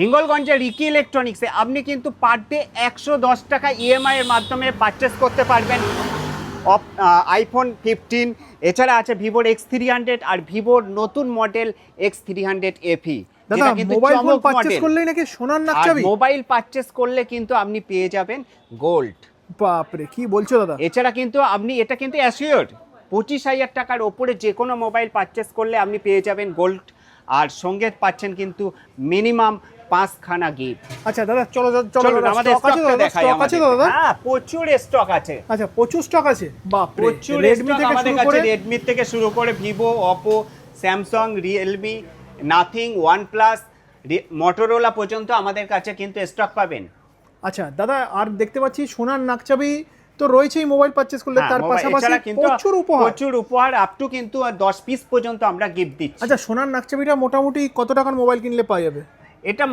হিঙ্গলগঞ্জের Ricky ইলেকট্রনিক্সে আপনি কিন্তু per day 110 টাকা ইএমআই এর মাধ্যমে পারচেস করতে পারবেন আইফোন 15। এছাড়া আছে ভিভোর X300 আর ভিভোর নতুন মডেল X300 FE। দাদা মোবাইল ফোন পারচেস করলেই নাকি সোনার নাক চাবি? মোবাইল পারচেস করলে কিন্তু আপনি পেয়ে যাবেন গোল্ড। বাপরে কি বলছো দাদা! এছাড়া কিন্তু আপনি এটা কিন্তু অ্যাসিওর 25,000 টাকার ওপরে যে কোনো মোবাইল পারচেস করলে আপনি পেয়ে যাবেন গোল্ড, আর সঙ্গে পাচ্ছেন কিন্তু মিনিমাম 5খানা গিফট। আচ্ছা দাদা চলো চলো আমাদের স্টক দেখাই। হ্যাঁ প্রচুর স্টক আছে। আচ্ছা প্রচুর স্টক আছে, বাপরে। প্রচুর রেডমি স্টক থেকে আমাদের শুরু কাছে, করে রেডমি থেকে শুরু করে Vivo, Oppo, Samsung, Realme, nothing, OnePlus, Motorola পর্যন্ত আমাদের কাছে কিন্তু স্টক পাবেন। আচ্ছা দাদা আর দেখতে পাচ্ছি সোনার নাক চাবি তো রয়েছেই মোবাইল পারচেজ করলে, তার পাশাপাশি প্রচুর উপহার আপ টু কিন্তু 10 পিস পর্যন্ত আমরা গিফট দিচ্ছি। আচ্ছা সোনার নাক চাবিটা মোটামুটি কত টাকার মোবাইল কিনলে পাওয়া যাবে? এটা